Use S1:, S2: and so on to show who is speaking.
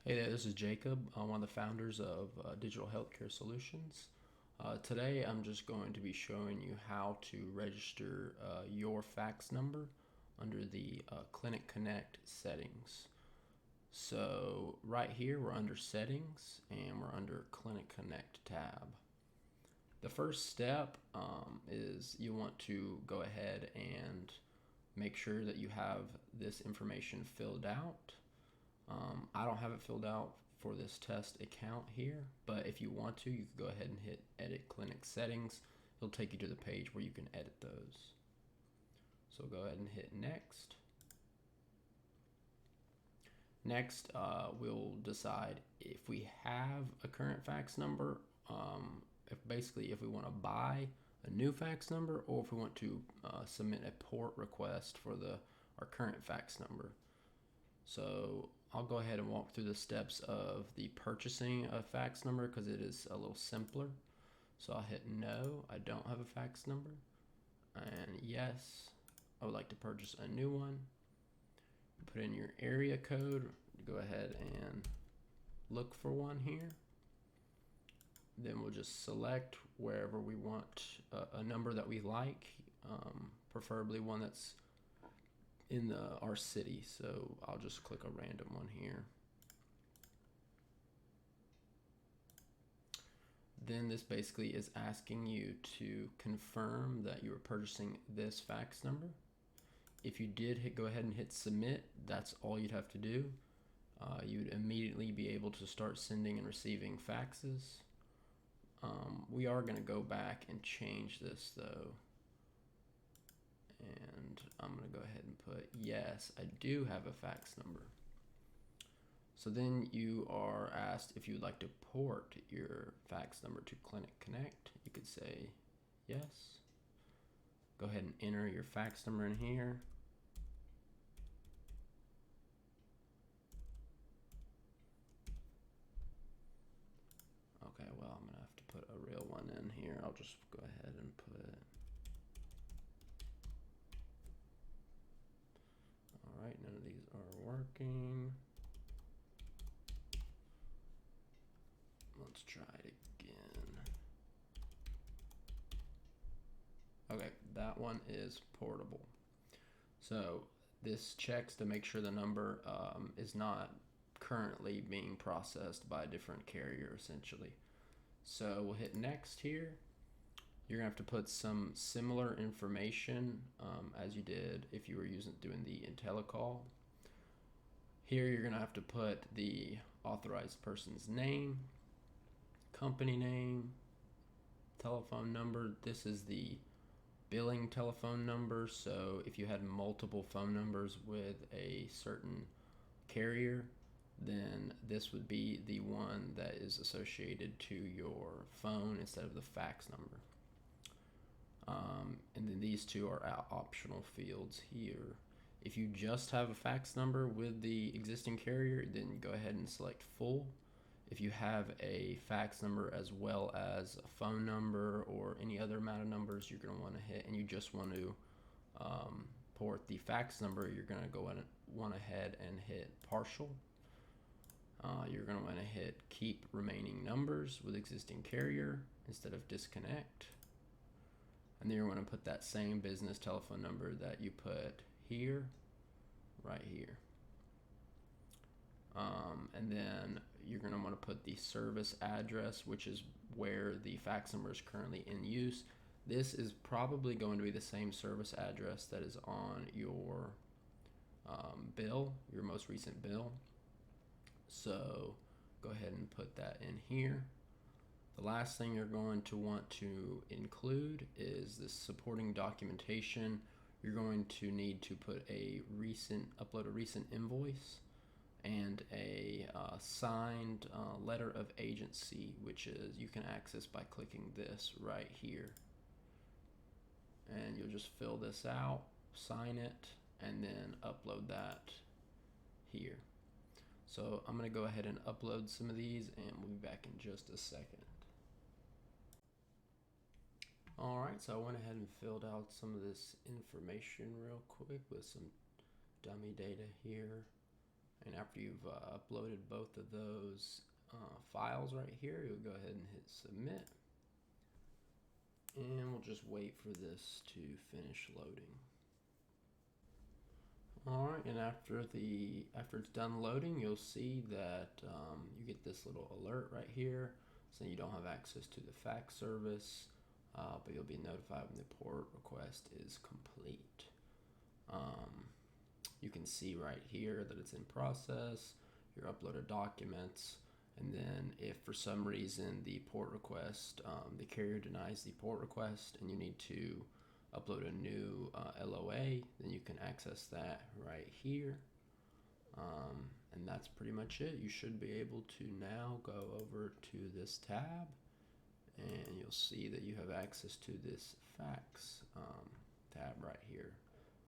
S1: Hey there, this is Jacob. I'm one of the founders of Digital Healthcare Solutions. Today, I'm just going to be showing you how to register your fax number under the Clinic Connect settings. So, right here, we're under Settings and we're under Clinic Connect tab. The first step is you want to go ahead and make sure that you have this information filled out. I don't have it filled out for this test account here, but if you want to, you can go ahead and hit Edit Clinic Settings. It'll take you to the page where you can edit those. So go ahead and hit Next. Next, we'll decide if we have a current fax number, if we want to buy a new fax number, or if we want to submit a port request for our current fax number. So I'll go ahead and walk through the steps of the purchasing a fax number because it is a little simpler. So I'll hit no, I don't have a fax number, and yes, I would like to purchase a new one. Put in your area code, go ahead and look for one here. Then we'll just select wherever we want a number that we like, preferably one that's in our city. So I'll just click a random one here. Then this basically is asking you to confirm that you are purchasing this fax number. If you did go ahead and hit submit, that's all you'd have to do. You'd immediately be able to start sending and receiving faxes. We are going to go back and change this though. And I'm going to go ahead and put yes, I do have a fax number. So then you are asked if you would like to port your fax number to Clinic Connect. You could say yes. Go ahead and enter your fax number in here. Okay, well, I'm going to have to put a real one in here. I'll just go ahead and put it. All right, none of these are working. Let's try it again. Okay, that one is portable. So this checks to make sure the number is not currently being processed by a different carrier, essentially. So we'll hit next here. You're gonna have to put some similar information as you did if you were doing the IntelliCall. Here you're gonna have to put the authorized person's name, company name, telephone number. This is the billing telephone number. So if you had multiple phone numbers with a certain carrier, then this would be the one that is associated to your phone instead of the fax number. And then these two are optional fields here. If you just have a fax number with the existing carrier, then go ahead and select full. If you have a fax number as well as a phone number or any other amount of numbers you're going to want to hit, and you just want to port the fax number, you're going to want ahead and hit partial. You're going to want to hit keep remaining numbers with existing carrier instead of disconnect. And then you're going to put that same business telephone number that you put here, right here. And then you're going to want to put the service address, which is where the fax number is currently in use. This is probably going to be the same service address that is on your bill, your most recent bill. So go ahead and put that in here. The last thing you're going to want to include is this supporting documentation. You're going to need to upload a recent invoice and a signed letter of agency, which is you can access by clicking this right here. And you'll just fill this out, sign it, and then upload that here. So I'm going to go ahead and upload some of these, and we'll be back in just a second. Alright, so I went ahead and filled out some of this information real quick with some dummy data here. And after you've uploaded both of those files right here, you'll go ahead and hit submit. And we'll just wait for this to finish loading. Alright, and after it's done loading, you'll see that you get this little alert right here saying you don't have access to the fax service, but you'll be notified when the port request is complete. You can see right here that it's in process, your uploaded documents, and then if for some reason the port request, the carrier denies the port request and you need to upload a new LOA, then you can access that right here. And that's pretty much it. You should be able to now go over to this tab and you'll see that you have access to this fax tab right here.